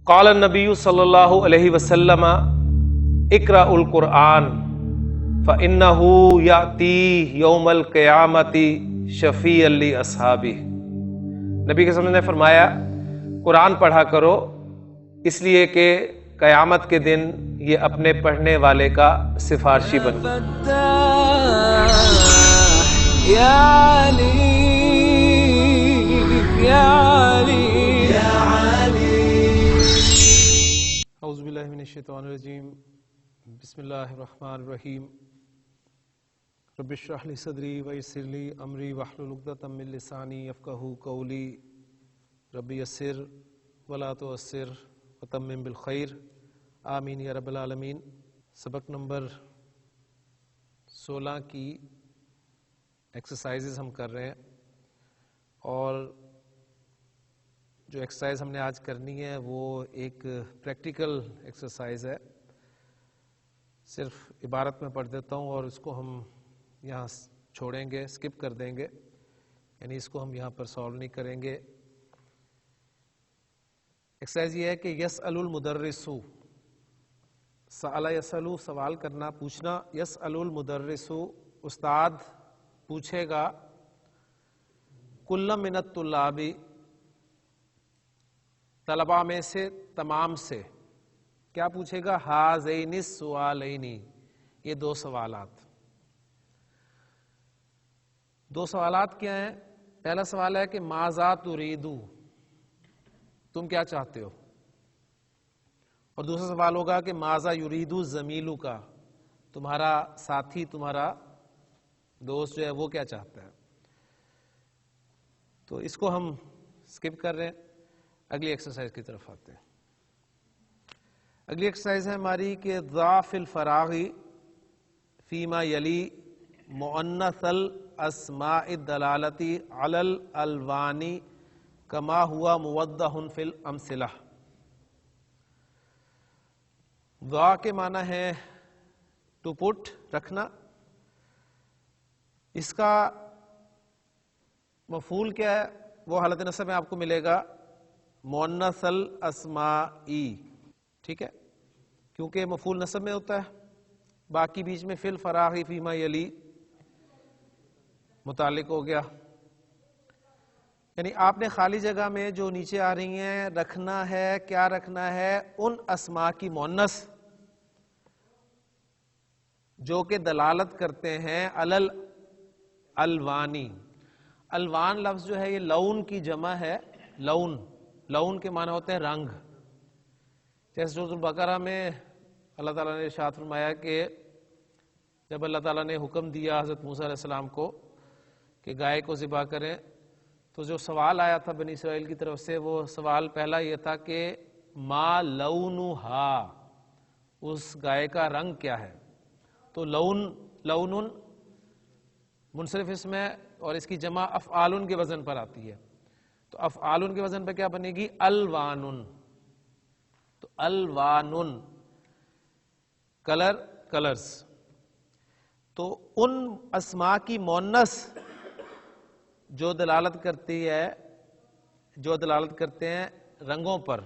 قال النبی صلی اللہ علیہ وسلم اقرأ القرآن فإنه یأتی یوم القیامت شفیعا لاصحابہ۔ نبی کے وسلم نے فرمایا قرآن پڑھا کرو اس لیے کہ قیامت کے دن یہ اپنے پڑھنے والے کا سفارشی بنے۔ اعوذ باللہ من الشیطان الرجیم، بسم اللہ الرحمن الرحیم۔ رب اشرح لی صدری ویسر لی امری واحلل عقدۃ من لسانی یفقہوا قولی، رب یسر ولا تعسر وتمم بالخیر، آمین یا رب العالمین۔ سبق نمبر 16 کی ایکسرسائزز ہم کر رہے ہیں، اور جو ایکسرسائز ہم نے آج کرنی ہے وہ ایک پریکٹیکل ایکسرسائز ہے۔ صرف عبارت میں پڑھ دیتا ہوں اور اس کو ہم یہاں چھوڑیں گے، اسکپ کر دیں گے، یعنی اس کو ہم یہاں پر سالو نہیں کریں گے۔ ایکسرسائز یہ ہے کہ یسأل المدرس، سأل یسأل سوال کرنا، پوچھنا، یسأل المدرس استاد پوچھے گا، کل من الطلاب طلباء میں سے تمام سے، کیا پوچھے گا؟ ہذین السؤالین، یہ دو سوالات۔ دو سوالات کیا ہیں؟ پہلا سوال ہے کہ ماذا تريد، تم کیا چاہتے ہو؟ اور دوسرا سوال ہوگا کہ ماذا يريد زمیلک، تمہارا ساتھی، تمہارا دوست جو ہے وہ کیا چاہتا ہے؟ تو اس کو ہم اسکپ کر رہے ہیں، اگلی ایکسرسائز کی طرف آتے ہیں۔ اگلی ایکسرسائز ہے ہماری کہ ضع فی الفراغ فیما یلی مؤنث الاسماء الدالۃ علی الالوان کما ہوا موضح فی الامثلہ۔ ضع کے معنی ہے ٹو پٹ، رکھنا۔ اس کا مفعول کیا ہے؟ وہ حالت نصب میں آپ کو ملے گا مؤنث الاسماء، ٹھیک ہے، کیونکہ مفعول نصب میں ہوتا ہے، باقی بیچ میں فی الفراغ فیما یلی متعلق ہو گیا۔ یعنی آپ نے خالی جگہ میں جو نیچے آ رہی ہیں رکھنا ہے، کیا رکھنا ہے؟ ان اسماء کی مؤنث جو کہ دلالت کرتے ہیں علی الالوانی۔ الوان لفظ جو ہے یہ لون کی جمع ہے، لون، لون کے معنی ہوتے ہیں رنگ۔ جیسے سورۃ البقرہ میں اللہ تعالیٰ نے ارشاد فرمایا کہ جب اللہ تعالیٰ نے حکم دیا حضرت موسیٰ علیہ السلام کو کہ گائے کو ذبح کریں، تو جو سوال آیا تھا بنی اسرائیل کی طرف سے، وہ سوال پہلا یہ تھا کہ ما لونہا، اس گائے کا رنگ کیا ہے؟ تو لون منصرف اسم ہے اور اس کی جمع افعال کے وزن پر آتی ہے، تو افعال کے وزن پہ کیا بنے گی؟ الوان۔ تو الوان کلر، کلرز۔ تو ان اسماء کی مؤنث جو دلالت کرتی ہے، جو دلالت کرتے ہیں رنگوں پر،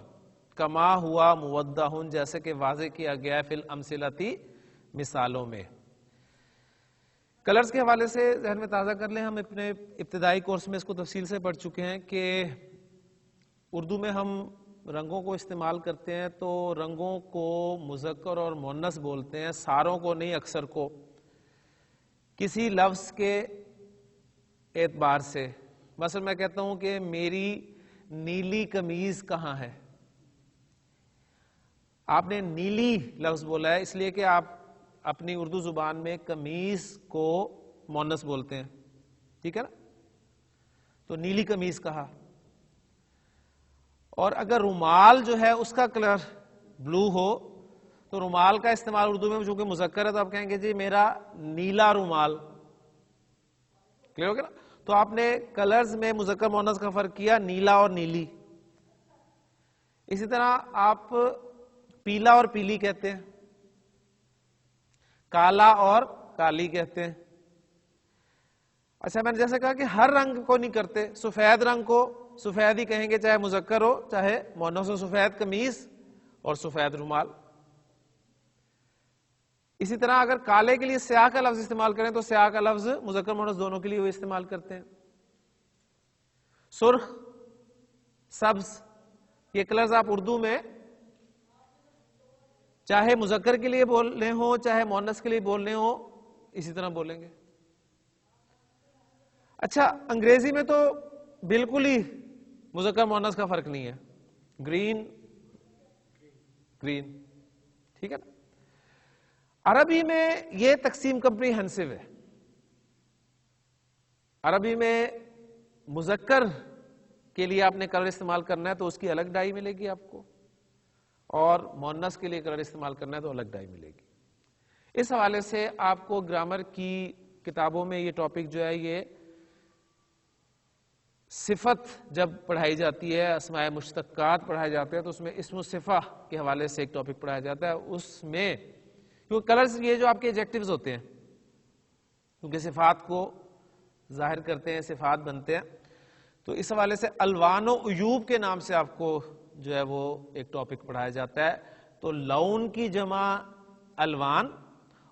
کما ہوا موضح، جیسے کہ واضح کیا گیا ہے، فی الامثلۃ، مثالوں میں۔ کلرز کے حوالے سے ذہن میں تازہ کر لیں، ہم اپنے ابتدائی کورس میں اس کو تفصیل سے پڑھ چکے ہیں کہ اردو میں ہم رنگوں کو استعمال کرتے ہیں تو رنگوں کو مذکر اور مؤنث بولتے ہیں، ساروں کو نہیں، اکثر کو، کسی لفظ کے اعتبار سے۔ مثلا میں کہتا ہوں کہ میری نیلی قمیض کہاں ہے؟ آپ نے نیلی لفظ بولا ہے اس لیے کہ آپ اپنی اردو زبان میں قمیض کو مؤنث بولتے ہیں، ٹھیک ہے نا؟ تو نیلی قمیض کہا۔ اور اگر رومال جو ہے اس کا کلر بلو ہو تو رومال کا استعمال اردو میں چونکہ مذکر ہے تو آپ کہیں گے جی میرا نیلا رومال، کلیئر ہو گیا نا؟ تو آپ نے کلرز میں مذکر مؤنث کا فرق کیا، نیلا اور نیلی۔ اسی طرح آپ پیلا اور پیلی کہتے ہیں، کالا اور کالی کہتے ہیں۔ اچھا میں نے جیسے کہا کہ ہر رنگ کو نہیں کرتے، سفید رنگ کو سفید ہی کہیں گے، چاہے مذکر ہو چاہے مؤنث ہو، سفید قمیص اور سفید رومال۔ اسی طرح اگر کالے کے لیے سیاہ کا لفظ استعمال کریں تو سیاہ کا لفظ مذکر مؤنث دونوں کے لیے وہ استعمال کرتے ہیں۔ سرخ، سبز، یہ کلرز آپ اردو میں چاہے مذکر کے لیے بولنے ہو چاہے مؤنث کے لیے بولنے ہو اسی طرح بولیں گے۔ اچھا، انگریزی میں تو بالکل ہی مذکر مؤنث کا فرق نہیں ہے، گرین گرین، ٹھیک ہے نا۔ عربی میں یہ تقسیم کمپریہنسو ہے۔ عربی میں مذکر کے لیے آپ نے کلر استعمال کرنا ہے تو اس کی الگ ڈائی ملے گی آپ کو، اور مؤنث کے لیے کلر استعمال کرنا ہے تو الگ ڈائی ملے گی۔ اس حوالے سے آپ کو گرامر کی کتابوں میں یہ ٹاپک جو ہے، یہ صفت جب پڑھائی جاتی ہے، اسماء مشتقات پڑھائے جاتے ہیں تو اس میں اسم الصفہ کے حوالے سے ایک ٹاپک پڑھایا جاتا ہے۔ اس میں کیونکہ کلرز یہ جو آپ کے ایڈجیکٹیوز ہوتے ہیں، کیونکہ صفات کو ظاہر کرتے ہیں، صفات بنتے ہیں، تو اس حوالے سے الوان و عیوب کے نام سے آپ کو جو ہے وہ ایک ٹاپک پڑھایا جاتا ہے۔ تو لون کی جمع الوان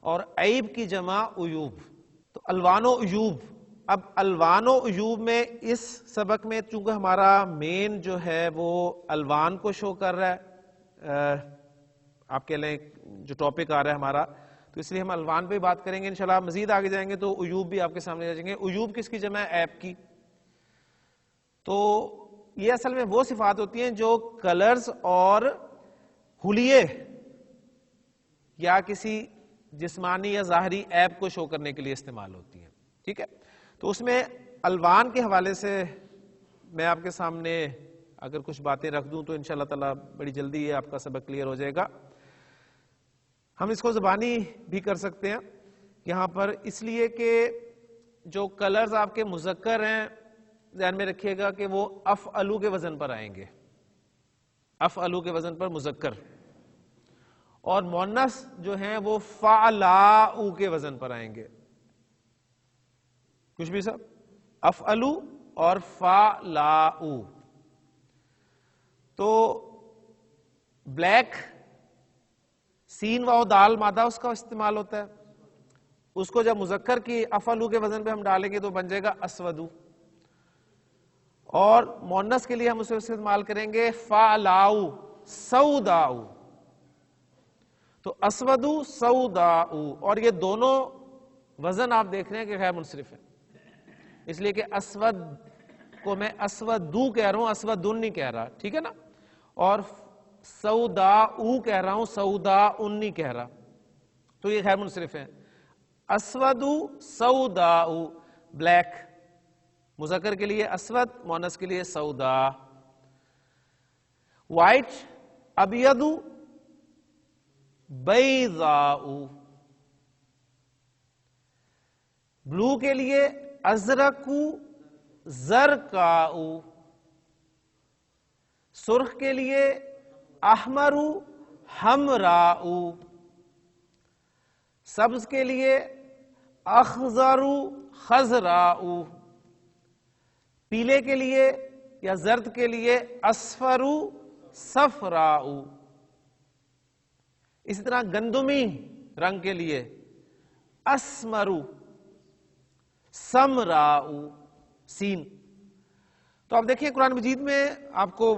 اور عیب کی جمع عیوب۔ تو الوان و عیوب، اب الوان و عیوب میں اس سبق میں چونکہ ہمارا مین جو ہے وہ الوان کو شو کر رہا ہے، آپ کہہ لیں جو ٹاپک آ رہا ہے ہمارا، تو اس لیے ہم الوان پہ بات کریں گے انشاءاللہ۔ مزید آگے جائیں گے تو عیوب بھی آپ کے سامنے آ جائیں گے۔ عیوب کس کی جمع ہے؟ عیب کی۔ تو یہ اصل میں وہ صفات ہوتی ہیں جو کلرز اور حلیے یا کسی جسمانی یا ظاہری عیب کو شو کرنے کے لیے استعمال ہوتی ہیں، ٹھیک ہے۔ تو اس میں الوان کے حوالے سے میں آپ کے سامنے اگر کچھ باتیں رکھ دوں تو انشاءاللہ تعالی بڑی جلدی یہ آپ کا سبق کلیئر ہو جائے گا۔ ہم اس کو زبانی بھی کر سکتے ہیں یہاں پر، اس لیے کہ جو کلرز آپ کے مذکر ہیں ذہن میں رکھیے گا کہ وہ افعلو کے وزن پر آئیں گے، افعلو کے وزن پر مذکر، اور مؤنث جو ہیں وہ فعلاؤ کے وزن پر آئیں گے۔ کچھ بھی صاحب، افعلو اور فعلاؤ۔ تو بلیک، سین واو دال مادہ اس کا استعمال ہوتا ہے، اس کو جب مذکر کی افعلو کے وزن پہ ہم ڈالیں گے تو بن جائے گا اسودو، اور مؤنث کے لیے ہم اسے استعمال کریں گے فعلاؤ، سوداؤ۔ تو اسودو سوداؤ، اور یہ دونوں وزن آپ دیکھ رہے ہیں کہ غیر منصرف ہے، اس لیے کہ اسود کو میں اسودو کہہ رہا ہوں، اسودن نہیں کہہ رہا، ٹھیک ہے نا، اور سوداؤ کہہ رہا ہوں، سوداؤن نہیں کہہ رہا، تو یہ غیر منصرف ہے۔ اسودو سوداؤ، بلیک مذکر کے لیے اسود، مؤنث کے لیے سودا۔ وائٹ، ابیض بیضاء، بلو کے لیے ازرق زرقاء، سرخ کے لیے احمر حمراء، سبز کے لیے اخضر خضراء، پیلے کے لیے یا زرد کے لیے اصفر صفراء، اسی طرح گندمی رنگ کے لیے اسمر سمراء، سین۔ تو آپ دیکھیں قرآن مجید میں آپ کو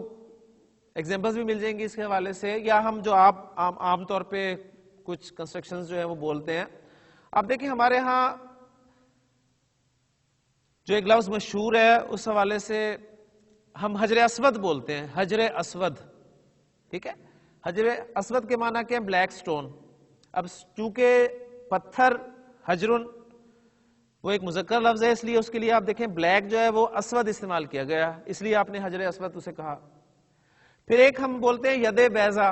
ایگزامپلز بھی مل جائیں گی اس کے حوالے سے، یا ہم جو آپ عام طور پہ کچھ کنسٹرکشنز جو ہیں وہ بولتے ہیں۔ آپ دیکھیں ہمارے ہاں جو ایک لفظ مشہور ہے اس حوالے سے ہم حجر اسود بولتے ہیں، حجر اسود، ٹھیک ہے۔ حجر اسود کے معنی کیا ہے؟ Black stone. اب چونکہ پتھر حجرن وہ ایک مذکر لفظ ہے، اس لیے اس کے لیے آپ دیکھیں بلیک جو ہے وہ اسود استعمال کیا گیا، اس لیے آپ نے حجر اسود اسے کہا۔ پھر ایک ہم بولتے ہیں ید بیضا،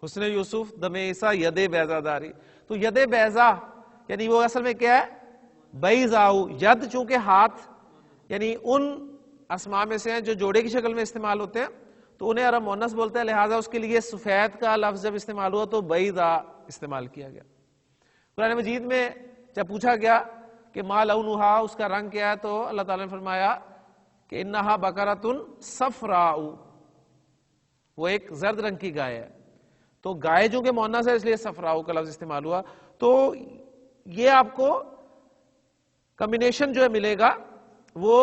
حسن یوسف دم عیسیٰ ید بیضا داری، تو ید بیضا یعنی وہ اصل میں کیا ہے؟ بیضاؤ، ید چونکہ ہاتھ یعنی ان اسماء میں سے ہیں جو جوڑے کی شکل میں استعمال ہوتے ہیں تو انہیں عرب مؤنث بولتا ہے، لہٰذا اس کے لیے سفید کا لفظ جب استعمال ہوا تو بیضا استعمال کیا گیا۔ قرآن مجید میں جب پوچھا گیا کہ ما لونہا، اس کا رنگ کیا ہے، تو اللہ تعالیٰ نے فرمایا کہ انہا بقرۃ صفراء، وہ ایک زرد رنگ کی گائے ہے. تو گائے جو کہ مؤنث ہے اس لیے صفراء کا لفظ استعمال ہوا. تو یہ آپ کو کمبینیشن جو ہے ملے گا وہ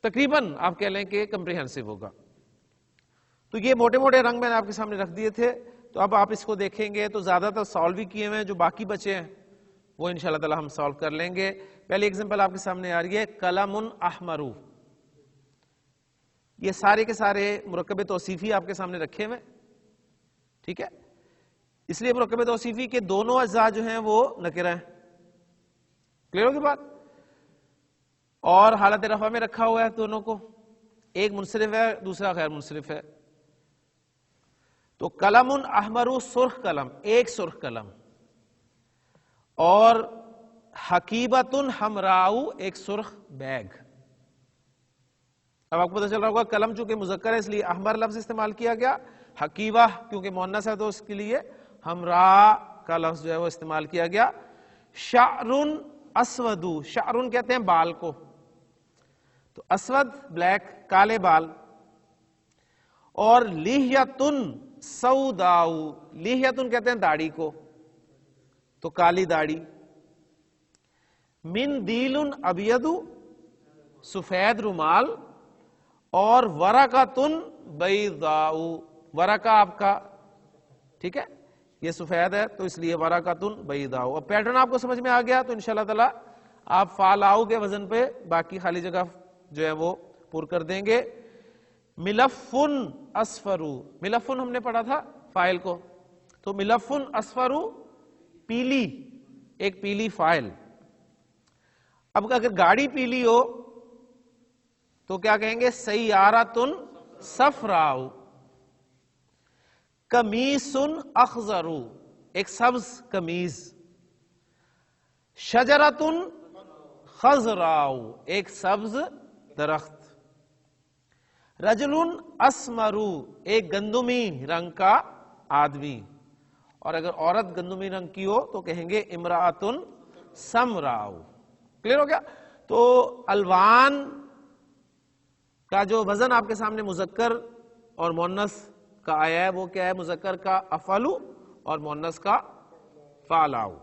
تقریباً آپ کہہ لیں کہ کمپریہنسو ہوگا. تو یہ موٹے موٹے رنگ میں نے آپ کے سامنے رکھ دیے تھے. تو اب آپ اس کو دیکھیں گے تو زیادہ تر سالو بھی کیے ہوئے ہیں، جو باقی بچے ہیں وہ انشاءاللہ تعالی ہم سالو کر لیں گے. پہلی ایگزامپل آپ کے سامنے آ رہی ہے قلم احمر. یہ سارے کے سارے مرکب توصیفی آپ کے سامنے رکھے ہوئے، ٹھیک ہے. اس لیے مرکب توصیفی کے دونوں اجزاء جو ہیں وہ نکرہ ہیں. کلیئر ہوگی بات؟ اور حالت رفع میں رکھا ہوا ہے دونوں کو، ایک منصرف ہے دوسرا غیر منصرف ہے. تو قلم احمر سرخ قلم، ایک سرخ قلم، اور حقیبۃ حمراء ایک سرخ بیگ. اب آپ کو پتہ چل رہا ہوگا قلم چونکہ مذکر ہے اس لیے احمر لفظ استعمال کیا گیا، حقیبہ کیونکہ مؤنث ہے تو اس کے لیے حمراء کا لفظ جو ہے وہ استعمال کیا گیا. شعر اسود، شعر کہتے ہیں بال کو، تو اسود بلیک، کالے بال. اور لحیۃ سوداء، لحیۃ کہتے ہیں داڑھی کو، تو کالی داڑھی. مندیل ابید، سفید رومال. اور ورقۃ بیضاء، ورقہ آپ کا ٹھیک ہے یہ سفید ہے تو اس لیے ورقۃ بیضاء. اور پیٹرن آپ کو سمجھ میں آ گیا تو انشاءاللہ تعالی آپ فعلاؤ کے وزن پہ باقی خالی جگہ جو ہے وہ پر کر دیں گے. ملف اصفر، ملف ہم نے پڑھا تھا فائل کو، تو ملف اصفر پیلی، ایک پیلی فائل. اب اگر گاڑی پیلی ہو تو کیا کہیں گے؟ سیارۃ صفراء. قمیص اخضر، ایک سبز قمیض. شجرۃ خضراء، ایک سبز درخت. رجل اسمر، ایک گندمی رنگ کا آدمی. اور اگر عورت گندمی رنگ کی ہو تو کہیں گے امرأۃ سمراء. کلیئر ہو گیا؟ تو الوان کا جو وزن آپ کے سامنے مذکر اور مؤنث کا آیا ہے وہ کیا ہے؟ مذکر کا افعلو اور مؤنث کا فعلاؤ.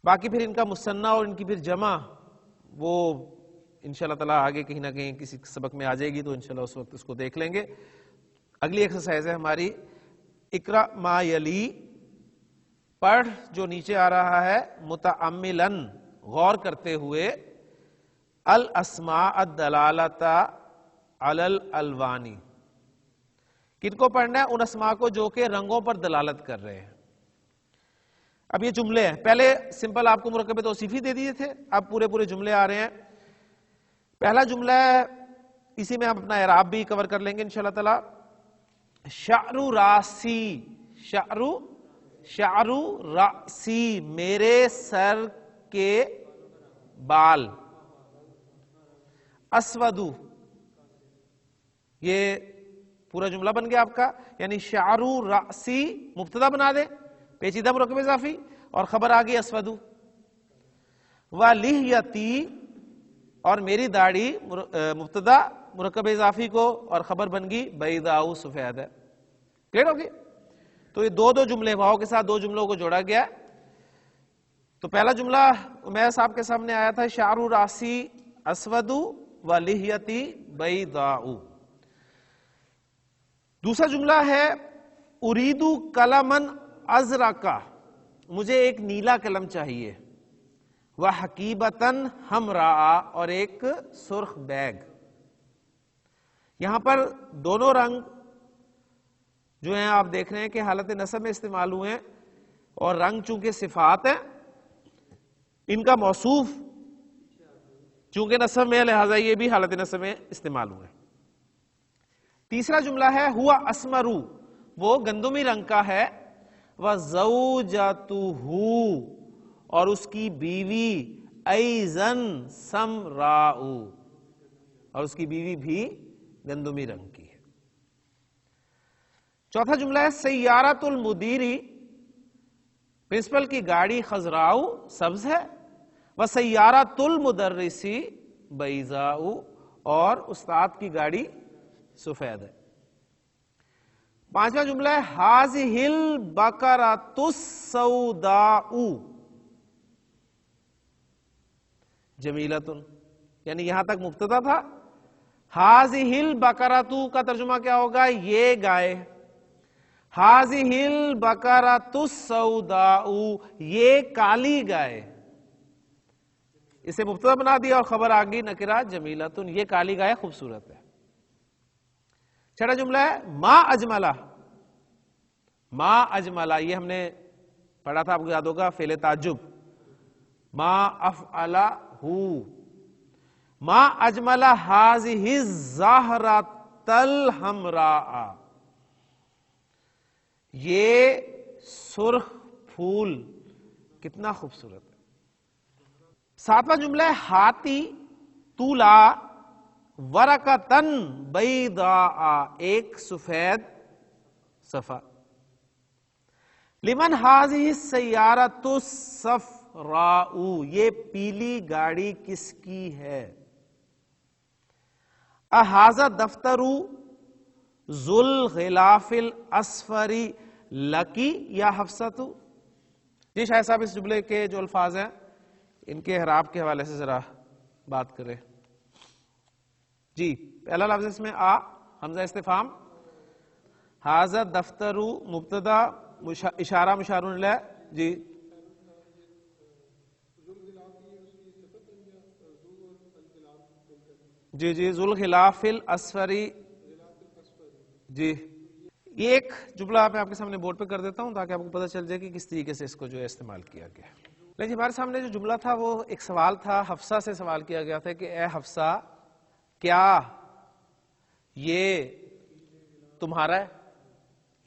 باقی پھر ان کا مثنیٰ اور ان کی پھر جمع وہ انشاءاللہ تعالیٰ آگے کہیں نہ کہیں کسی سبق میں آ جائے گی تو انشاءاللہ اس وقت اس کو دیکھ لیں گے. اگلی ایکسرسائز ہے ہماری اقرأ ما یلی، پڑھ جو نیچے آ رہا ہے، متأملاً غور کرتے ہوئے، الاسماء الدلالۃ علی الالوان. کن کو پڑھنا ہے؟ ان اسماء کو جو کہ رنگوں پر دلالت کر رہے ہیں. اب یہ جملے ہیں، پہلے سمپل آپ کو مرکب توصیفی دے دیے تھے، اب پورے جملے آ رہے ہیں. پہلا جملہ ہے، اسی میں ہم اپنا اعراب بھی کور کر لیں گے انشاءاللہ تعالی. شعر راسی، شعر راسی میرے سر کے بال. اسود، یہ پورا جملہ بن گیا آپ کا، یعنی شعر راسی مبتدا بنا دیں، پیچیدہ مرکب اضافی، اور خبر آ گئی اسود. ولحیتی، اور میری داڑھی مبتدا مرکب اضافی کو اور خبر بن گئی بیضاء سفید ہے. کلیئر ہوگی؟ تو یہ دو جملے واو کے ساتھ دو جملوں کو جوڑا گیا. تو پہلا جملہ عمیر صاحب کے سامنے آیا تھا شعر راسی اسود ولحیتی بیضاء. دوسرا جملہ ہے ارید قلما ازرق، مجھے ایک نیلا قلم چاہیے. وحقیبۃ حمراء، اور ایک سرخ بیگ. یہاں پر دونوں رنگ جو ہیں آپ دیکھ رہے ہیں کہ حالت نصب میں استعمال ہوئے ہیں، اور رنگ چونکہ صفات ہیں ان کا موصوف چونکہ نصب میں لہذا یہ بھی حالت نصب میں استعمال ہوئے. تیسرا جملہ ہے ہوا اسمر، وہ گندمی رنگ کا ہے. وزوجتہ، اور اس کی بیوی ایضاً سمراء، اور اس کی بیوی بھی گندمی رنگ کی ہے. چوتھا جملہ ہے سیارۃ المدیری، پرنسپل کی گاڑی خضراء سبز ہے. وسیارۃ المدرسی، بیضاء، اور استاد کی گاڑی سفید ہے۔ پانچواں جملہ ہے ھذہ البقرۃ السوداء جمیلۃ، یعنی یہاں تک مبتدا تھا۔ ھذہ البقرۃ کا ترجمہ کیا ہوگا؟ یہ گائے۔ ھذہ البقرۃ السوداء، یہ کالی گائے۔ اسے مبتدا بنا دیا اور خبر آگئی نکرہ جمیلۃ، یہ کالی گائے خوبصورت ہے۔ چھٹا جملہ ہے ما اجملہ۔ ما اجملہ یہ ہم نے پڑھا تھا، آپ کو یاد ہوگا، فعل تعجب، ما افعلہ، ما اجملہ ھذہ الزہرۃ الحمراء، یہ سرخ پھول کتنا خوبصورت ہے۔ ساتواں جملہ ہے ہاتی طولا ورقۃ بیضاء، ایک سفید صفحہ۔ لمن ھذہ السیارۃ الصفراء، یہ پیلی گاڑی کس کی ہے؟ اھذا دفتر ذو الغلاف الاصفر لکی یا حفصۃ؟ جی شاہد صاحب اس جملے کے جو الفاظ ہیں ان کے اعراب کے حوالے سے ذرا بات کریں۔ جی پہلا لفظ اس میں حمزہ استفہام، ھذا دفتر مبتدا، اشارہ مشار الیہ، جی جی جی ذو الغلاف الاصفر، جی یہ ایک جملہ میں آپ کے سامنے بورڈ پہ کر دیتا ہوں تاکہ آپ کو پتہ چل جائے کہ کس طریقے سے اس کو جو ہے استعمال کیا گیا۔ لیکن ہمارے سامنے جو جملہ تھا وہ ایک سوال تھا، حفصہ سے سوال کیا گیا تھا کہ اے حفصہ کیا یہ تمہارا ہے؟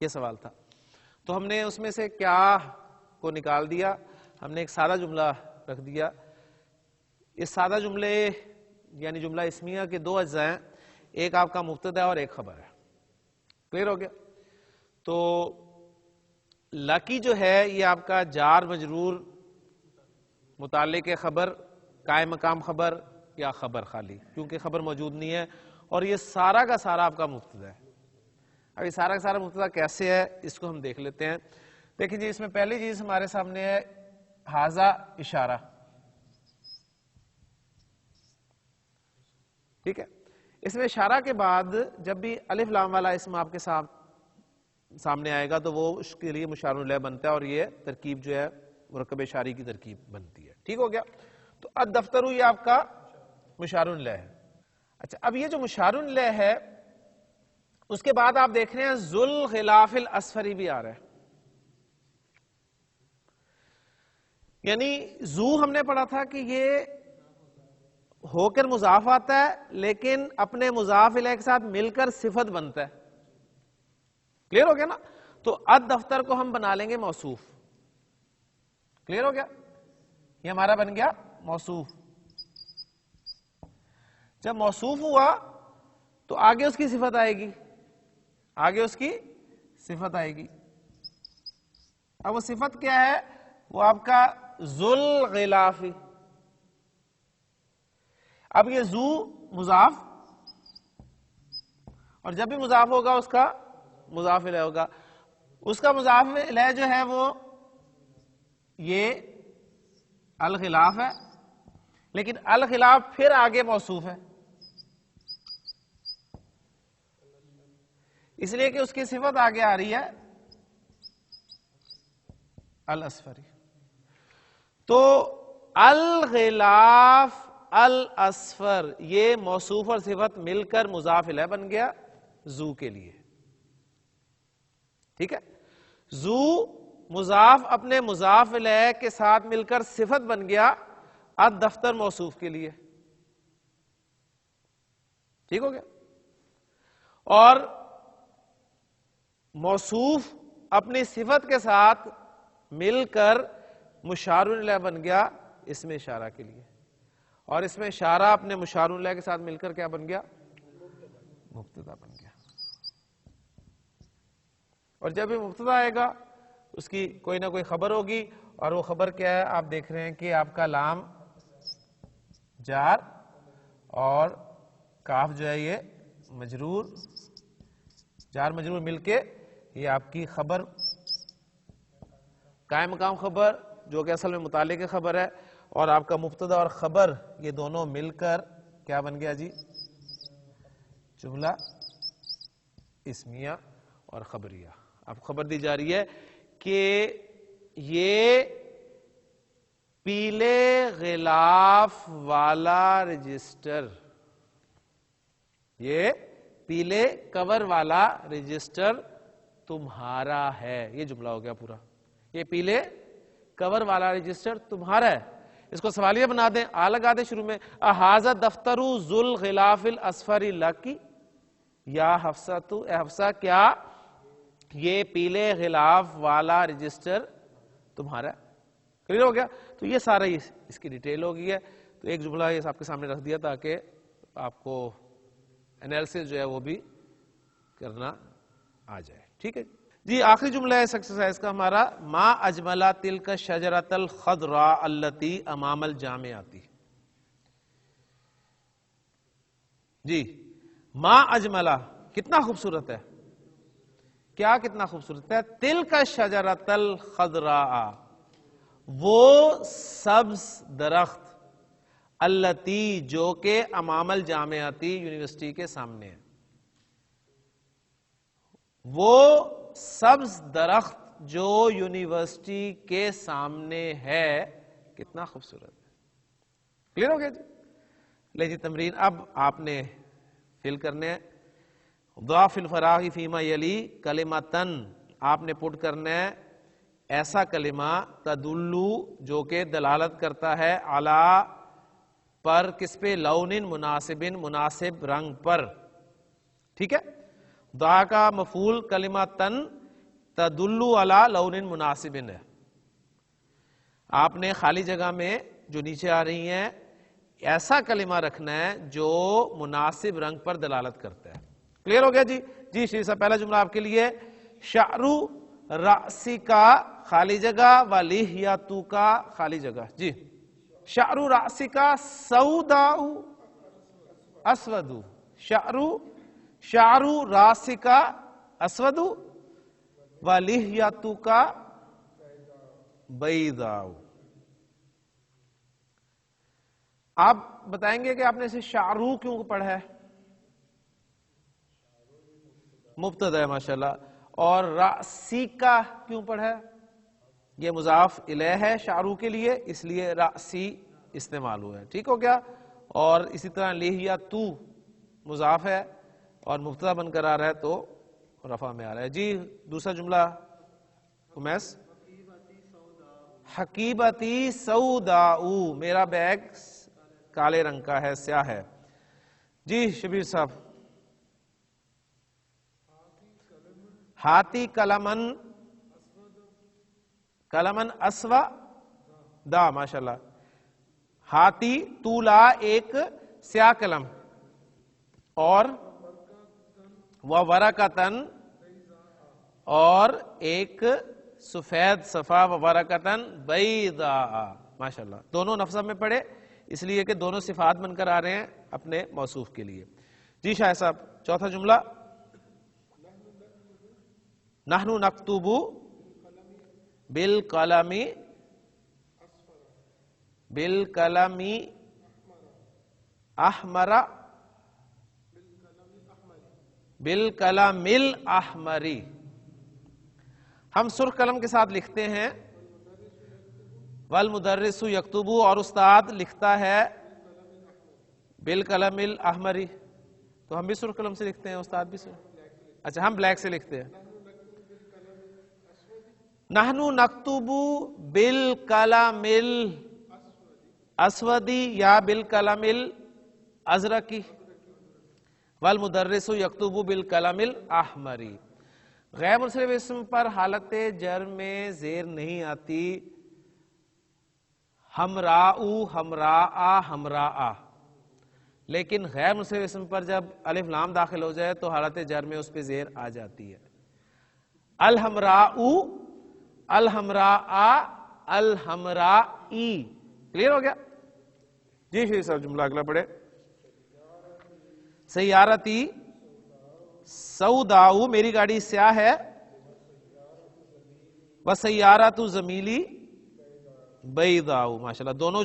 یہ سوال تھا۔ تو ہم نے اس میں سے کیا کو نکال دیا، ہم نے ایک سادہ جملہ رکھ دیا۔ اس سادہ جملے یعنی جملہ اسمیہ کے دو اجزاء ہیں، ایک آپ کا مبتدا اور ایک خبر ہے۔ کلیئر ہو گیا؟ تو لکی جو ہے یہ آپ کا جار مجرور متعلق ہے خبر، قائم مقام خبر یا خبر خالی، کیونکہ خبر موجود نہیں ہے، اور یہ سارا کا سارا آپ کا مبتدا ہے۔ اب یہ سارا کا سارا مبتدا کیسے ہے اس کو ہم دیکھ لیتے ہیں۔ دیکھیں جی اس میں پہلی چیز ہمارے سامنے ہے ھذا اشارہ، ٹھیک ہے؟ اس میں اشارہ کے بعد جب بھی الف لام والا اسم آپ کے سامنے آئے گا تو وہ اس کے لیے مشار الیہ بنتا ہے، اور یہ ترکیب جو ہے مرکب اشاری کی ترکیب بنتی ہے۔ ٹھیک ہو گیا؟ تو الدفتر یہ آپ کا مشار الیہ ہے۔ اچھا اب یہ جو مشار الیہ ہے اس کے بعد آپ دیکھ رہے ہیں ذو الغلاف الاصفر بھی آ رہا ہے، یعنی ذو ہم نے پڑھا تھا کہ یہ ہو کر مضاف آتا ہے لیکن اپنے مضاف الیہ کے ساتھ مل کر صفت بنتا ہے۔ کلیئر ہو گیا نا؟ تو الدفتر کو ہم بنا لیں گے موصوف۔ کلیئر ہو گیا؟ یہ ہمارا بن گیا موصوف۔ جب موصوف ہوا تو آگے اس کی صفت آئے گی، آگے اس کی صفت آئے گی۔ اب وہ صفت کیا ہے؟ وہ آپ کا ذو الغلاف۔ اب یہ ذو مضاف، اور جب بھی مضاف ہوگا اس کا مضاف الیہ ہوگا، اس کا مضاف الیہ جو ہے وہ یہ الغلاف ہے، لیکن الغلاف پھر آگے موصوف ہے، اس لیے کہ اس کی صفت آگے آ رہی ہے الاصفری۔ تو الغلاف الاصفر یہ موصوف اور صفت مل کر مضاف الیہ بن گیا ذو کے لیے۔ ٹھیک ہے؟ ذو مضاف اپنے مضاف الیہ کے ساتھ مل کر صفت بن گیا الدفتر موصوف کے لیے۔ ٹھیک ہو گیا؟ اور موصوف اپنی صفت کے ساتھ مل کر مشار الیہ بن گیا اس میں اشارہ کے لیے، اور اس میں اشارہ اپنے مشار الیہ کے ساتھ مل کر کیا بن گیا؟ مبتدا بن گیا۔ اور جب یہ مبتدا آئے گا اس کی کوئی نہ کوئی خبر ہوگی، اور وہ خبر کیا ہے؟ آپ دیکھ رہے ہیں کہ آپ کا لام جار اور کاف جو ہے یہ مجرور، جار مجرور مل کے یہ آپ کی خبر، قائم مقام خبر جو کہ اصل میں متعلق خبر ہے، اور آپ کا مبتدا اور خبر یہ دونوں مل کر کیا بن گیا جی؟ جملہ اسمیہ اور خبریہ۔ اب خبر دی جا رہی ہے کہ یہ پیلے غلاف والا رجسٹر، یہ پیلے کور والا رجسٹر تمہارا ہے۔ یہ جملہ ہو گیا پورا، یہ پیلے کور والا رجسٹر تمہارا ہے۔ اس کو سوالیہ بنا دیں، آ لگا دیں شروع میں، احاذا دفتر ذو الغلاف الاصفر لکی، یا حفصہ اے حفصہ کیا یہ پیلے غلاف والا رجسٹر تمہارا ہے؟ کلیئر ہو گیا؟ تو یہ سارا اس کی ڈیٹیل ہو گئی ہے۔ تو ایک جملہ یہ آپ کے سامنے رکھ دیا تاکہ آپ کو انالیسس جو ہے وہ بھی کرنا آ جائے، ٹھیک ہے جی۔ آخری جملہ ہے اس ایکسرسائز کا ہمارا، ما اجملا تلک الشجرۃ الخضراء التي امام الجامعۃ۔ جی ما اجملا کتنا خوبصورت ہے، کیا کتنا خوبصورت ہے؟ تلک الشجرۃ الخضراء وہ سبز درخت، التی جو کہ امام الجامعۃ یونیورسٹی کے سامنے ہے، وہ سبز درخت جو یونیورسٹی کے سامنے ہے، کتنا خوبصورت ہے۔ کلیئر ہو گیا جی؟ لے جی تمرین اب آپ نے فل کرنے ہیں۔ ضع فی الفراغ فیما یلی کلمۃً، آپ نے پٹ کرنا ہے ایسا کلمہ تدلو جو کہ دلالت کرتا ہے علی پر، کس پہ؟ لون مناسب، مناسب رنگ پر، ٹھیک ہے۔ ضع کا مفعول کلمۃً تدل علی لون مناسب ہے۔ آپ نے خالی جگہ میں جو نیچے آ رہی ہیں ایسا کلمہ رکھنا ہے جو مناسب رنگ پر دلالت کرتا ہے۔ کلیئر ہو گیا جی؟ جی شریف صاحب پہلا جملہ آپ کے لیے، شعر رأسی کا خالی جگہ و لحیۃ کا خالی جگہ، جی شعر رأسی کا سوداء اسود، شعر رأسی کا اسود و لحیۃ کا بیضاء۔ آپ بتائیں گے کہ آپ نے اسے شعرو کیوں پڑھا ہے؟ مبتدا ہے ماشاءاللہ، اور رأسی کا کیوں پڑھا ہے؟ یہ مضاف الیہ ہے شعرو کے لیے، اس لیے رأسی استعمال ہوا ہے، ٹھیک ہو گیا۔ اور اسی طرح لحیۃ مضاف ہے اور مبتدا بن کر آ رہا ہے تو رفع میں آ رہا ہے۔ جی دوسرا جملہ امیس، حقیبتی سوداء، میرا بیگ کالے رنگ کا ہے، سیاہ ہے۔ جی شبیر صاحب، ہاتھی قلمن، قلمن اسودا، ماشاءاللہ۔ ہاتھی طولا ایک سیاہ قلم، اور ورقتن اور ایک سفید صفحہ، ورقتن بیضاء، ماشاءاللہ۔ دونوں نفسہ میں پڑھے اس لیے کہ دونوں صفات بن کر آ رہے ہیں اپنے موصوف کے لیے۔ جی شاہ صاحب چوتھا جملہ، نحن نکتب بالقلم، بالقلم احمر، بالقلم الاحمر، ہم سرخ قلم کے ساتھ لکھتے ہیں، والمدرس یکتب، اور استاد لکھتا ہے، بالقلم الاحمر، تو ہم بھی سرخ قلم سے لکھتے ہیں، استاد بھی سرخ، اچھا ہم بلیک سے لکھتے ہیں۔ نحن نکتب بالقلم الاسود یا بالقلم الازرق، والمدرس یکتب بالقلم الاحمر۔ غیر منصرف اسم پر حالت جر میں زیر نہیں آتی، ہمراء، ہمراء، ہمراء، لیکن غیر منصرف اسم پر جب الف لام داخل ہو جائے تو حالت جر میں اس پہ زیر آ جاتی ہے۔ الحمراء، الحمراء، الحمرائی، کلیئر ہو گیا؟ جی شریف صاحب جملہ اگلا پڑھے۔ سیارتی سوداؤ، میری گاڑی سیاہ ہے، وسیارۃ زمیلی بیضاء. ماشاءاللہ دونوں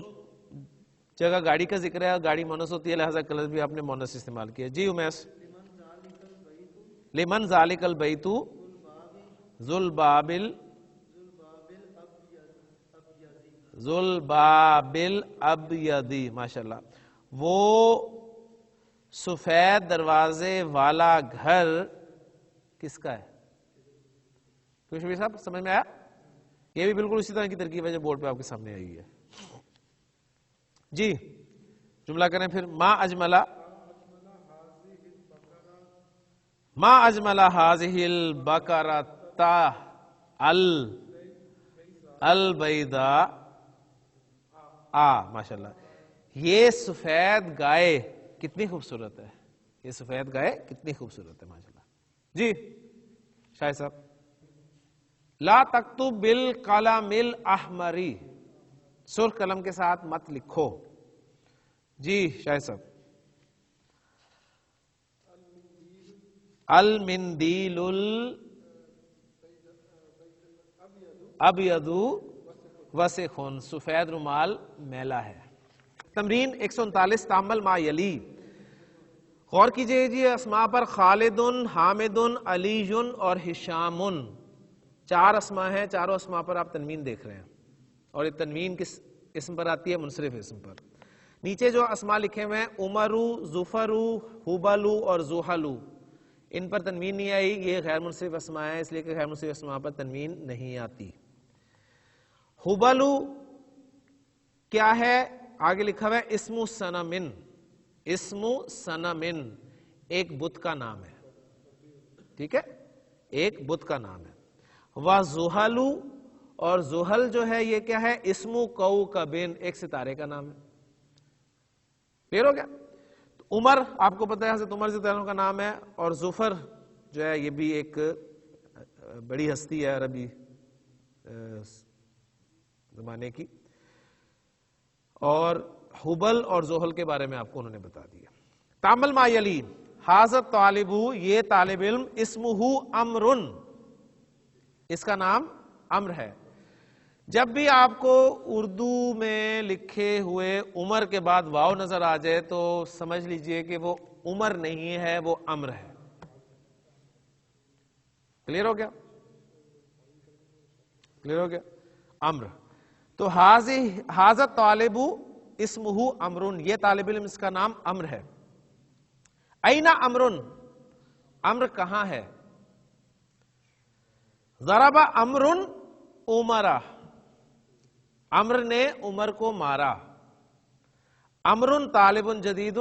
جگہ گاڑی کا ذکر ہے اور گاڑی مونس ہوتی ہے، لہذا کلر بھی آپ نے مونس استعمال کیا. جی امیس. لمن ذالک البیت ذو الباب الابیض. ماشاءاللہ وہ سفید دروازے والا گھر کس کا ہے؟ شبیر صاحب سمجھ میں آیا؟ یہ بھی بالکل اسی طرح کی ترکیب ہے جو بورڈ پہ آپ کے سامنے آئی ہے. جی جملہ کریں پھر. ما اجمل هذه البقرۃ البیضاء. ماشاءاللہ یہ سفید گائے کتنی خوبصورت ہے، یہ سفید گائے کتنی خوبصورت ہے ماشاءاللہ. جی شاہد صاحب. لا تکتب بالقلم الاحمر، سرخ قلم کے ساتھ مت لکھو. جی شاہد صاحب. المندیل الابیض وسخ، سفید رومال میلا ہے. تمرین 139 تامل ما یلی. غور کیجئے جی اسماء پر. خالد، حامد، علی اور ہشام. 4 اسماء ہیں، چاروں اسماء پر آپ تنوین دیکھ رہے ہیں اور یہ تنوین کس اسم پر آتی ہے؟ منصرف اسم پر. نیچے جو اسماء لکھے ہوئے ہیں عمرو، ظفرو، حبلو اور زحلو، ان پر تنوین نہیں آئی. یہ غیر منصرف اسماء ہیں، اس لیے کہ غیر منصرف اسماء پر تنوین نہیں آتی. حبلو کیا ہے؟ آگے لکھا ہوا ہے اسم سنمن. اسم سنمن ایک بت کا نام ہے، ٹھیک ہے، ایک بت کا نام ہے. وَزُحَلُ، اور زحل جو ہے یہ کیا ہے؟ اسم کوكبن، ایک ستارے کا نام ہے. کلیئر ہو گیا؟ عمر آپ کو پتا ہے حضرت عمر رضی اللہ عنہ کا نام ہے، اور ظفر جو ہے یہ بھی ایک بڑی ہستی ہے عربی زمانے کی. اور حبل اور زحل کے بارے میں آپ کو انہوں نے بتا دیا. تامل ما یلی. حاضر طالب، یہ طالب علم. اسمہ امر، اس کا نام امر ہے. جب بھی آپ کو اردو میں لکھے ہوئے عمر کے بعد واو نظر آ جائے تو سمجھ لیجئے کہ وہ عمر نہیں ہے، وہ امر ہے. کلیئر ہو گیا؟ کلیئر ہو گیا؟ امر. تو حاضر طالب اسمہ امر، یہ طالب علم اس کا نام امر ہے. اینا امر، امر کہاں ہے؟ ضرب امر عمرہ، امر نے عمر کو مارا. امر طالب جدید،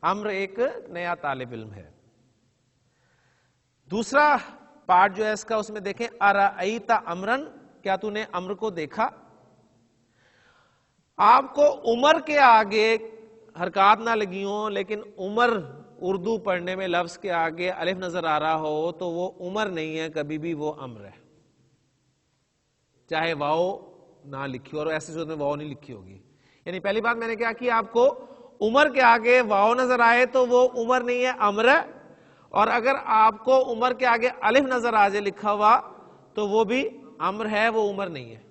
امر ایک نیا طالب علم ہے. دوسرا پارٹ جو ہے اس کا، اس میں دیکھیں ارأیت امرن، کیا تو نے امر کو دیکھا؟ آپ کو عمر کے آگے حرکات نہ لگی ہوں لیکن عمر اردو پڑھنے میں لفظ کے آگے الف نظر آ رہا ہو تو وہ عمر نہیں ہے، کبھی بھی وہ امر ہے، چاہے واؤ نہ لکھی ہو. اور ایسی صورت میں واؤ نہیں لکھی ہوگی. یعنی پہلی بات میں نے کیا کی، آپ کو عمر کے آگے واؤ نظر آئے تو وہ عمر نہیں ہے، امر ہے. اور اگر آپ کو عمر کے آگے الف نظر آ جائے لکھا ہوا تو وہ بھی امر ہے، وہ عمر نہیں ہے.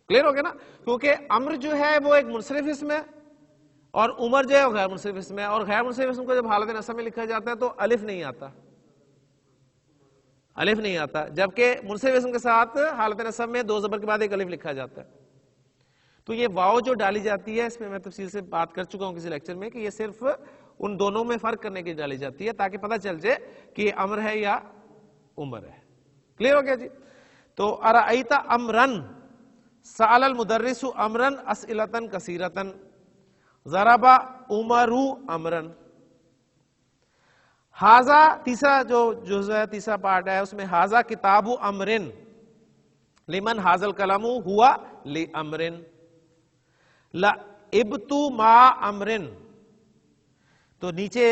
کلیئر ہو گیا نا؟ کیونکہ امر جو ہے وہ ایک منصرف اسم ہے اور عمر جو ہے وہ غیر منصرف اسم ہے. اور غیر منصرف اسم کو جب حالت نصب میں لکھا جاتا ہے تو الف نہیں آتا، الف نہیں آتا. جبکہ منصرف اسم کے ساتھ حالت نصب میں 2 زبر کے بعد ایک الف لکھا جاتا ہے. تو یہ واؤ جو ڈالی جاتی ہے، اس میں تفصیل سے بات کر چکا ہوں کسی لیکچر میں، کہ یہ صرف ان دونوں میں فرق کرنے کے لیے ڈالی جاتی ہے تاکہ پتہ چل جائے کہ یہ امر ہے یا عمر ہے. کلیئر ہو گیا جی؟ تو ارأیت امرن، سأل المدرس امرن اسئلۃ کثیرۃ، ضرب عمر امرن. حاذا تیسرا جو جزء ہے، تیسرا پارٹ ہے، اس میں حاذا کتاب امرن لمن حاذا القلم ہوا لامرن. لعبت مع امرن، تو نیچے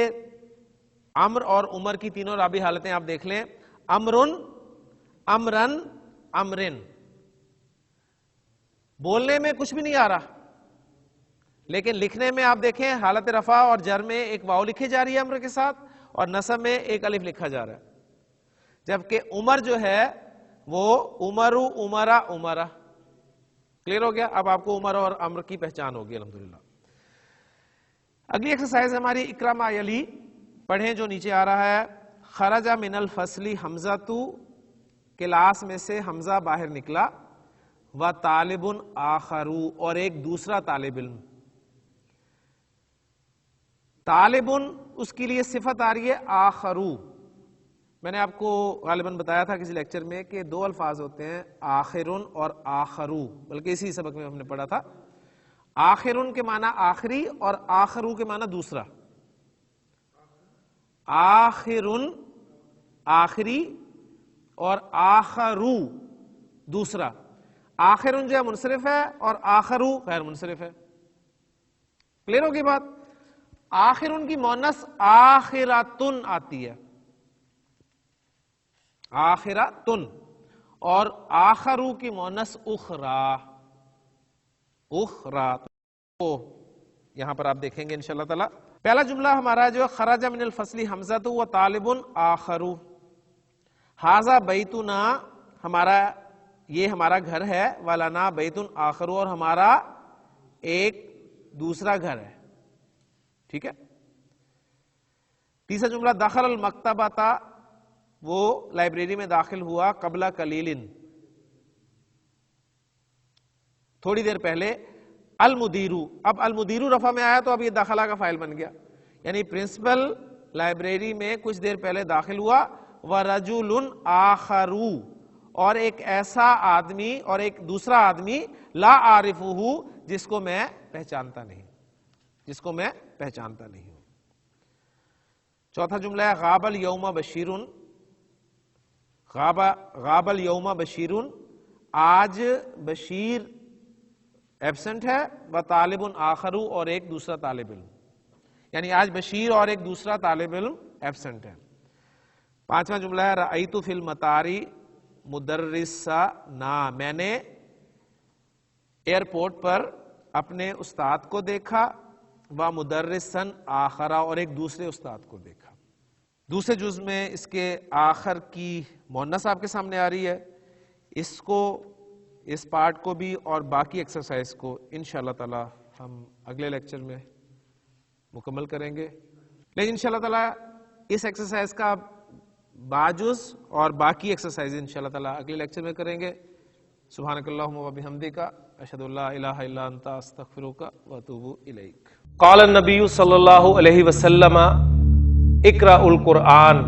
امر اور عمر کی تینوں رابع حالتیں آپ دیکھ لیں. امرن، امرن، امرن. بولنے میں کچھ بھی نہیں آ رہا لیکن لکھنے میں آپ دیکھیں حالت رفع اور جر میں ایک واو لکھی جا رہی ہے امر کے ساتھ اور نصب میں ایک الف لکھا جا رہا ہے، جبکہ عمر جو ہے وہ عمرو عمرہ عمرہ. کلیئر ہو گیا؟ اب آپ کو عمر اور امر کی پہچان ہوگی الحمدللہ. اگلی ایکسرسائز ہماری اقرا ما یلی، پڑھیں جو نیچے آ رہا ہے. خرج من الفصل حمزہ تو، کلاس میں سے حمزہ باہر نکلا، و طالب آخرو، اور ایک دوسرا طالب علم. طالب اس کے لیے صفت آ رہی ہے آخرو. میں نے آپ کو غالباً بتایا تھا کسی لیکچر میں کہ دو الفاظ ہوتے ہیں آخرن اور آخرو، بلکہ اسی سبق میں ہم نے پڑھا تھا. آخرن کے معنی آخری اور آخرو کے معنی دوسرا. آخرن آخری اور آخرو دوسرا. آخرن جو ہے منصرف ہے اور آخرو غیر منصرف ہے. کلیئر ہوگی بات؟ آخرن کی مؤنث آخراتن آتی ہے، آخراتن، اور آخرو کی مؤنث اخرا، اخرا. تو یہاں پر آپ دیکھیں گے انشاءاللہ تعالی. پہلا جملہ ہمارا جو خرج من الفصل حمزہ و طالب آخرو. ھذا بیتنا، ہمارا یہ ہمارا گھر ہے، ولنا بیت آخرو، اور ہمارا ایک دوسرا گھر ہے. ٹھیک ہے. تیسرا جملہ دخل المکتبۃ، وہ لائبریری میں داخل ہوا، قبل قلیل، تھوڑی دیر پہلے. المدیرو، اب المدیرو رفع میں آیا تو اب یہ داخلہ کا فاعل بن گیا، یعنی پرنسپل لائبریری میں کچھ دیر پہلے داخل ہوا. ورجل آخرو، اور ایک ایسا آدمی اور ایک دوسرا آدمی، لا عارفہ، جس کو میں پہچانتا نہیں، جس کو میں پہچانتا نہیں ہوں. چوتھا جملہ ہے غاب الیوم بشیرن، غاب الیوم بشیرن، آج بشیر ایبسنٹ ہے، و طالب آخرو، اور ایک دوسرا طالب علم، یعنی آج بشیر اور ایک دوسرا طالب علم ایبسنٹ ہے. پانچواں جملہ ہے رأیت فی المطاری مدرسنا، میں نے ایئرپورٹ پر اپنے استاد کو دیکھا، و مدرسن آخرا، اور ایک دوسرے استاد کو دیکھا. دوسرے جز میں اس کے آخر کی مؤنث آپ کے سامنے آ رہی ہے. اس کو، اس پارٹ کو بھی اور باقی ایکسرسائز کو انشاءاللہ تعالی ہم اگلے لیکچر میں مکمل کریں گے. لیکن انشاءاللہ تعالی اس ایکسرسائز کا باجز اور باقی ایکسرسائز انشاءاللہ تعالی اگلے لیکچر میں کریں گے. سبحانک اللہم و بحمدک، اشہد ان لا الہ الا انت، استغفرک و اتوب الیک. قال النبی صلی اللہ علیہ وسلم اقرأ القرآن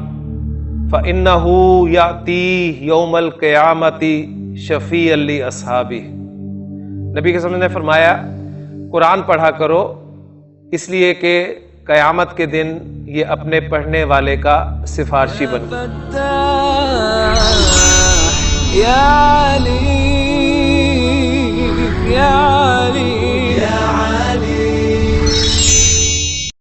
فإنه یأتی یوم القیامت شفیعا لاصحابہ. نبی کے سامنے نے فرمایا قرآن پڑھا کرو، اس لیے کہ قیامت کے دن یہ اپنے پڑھنے والے کا سفارشی بن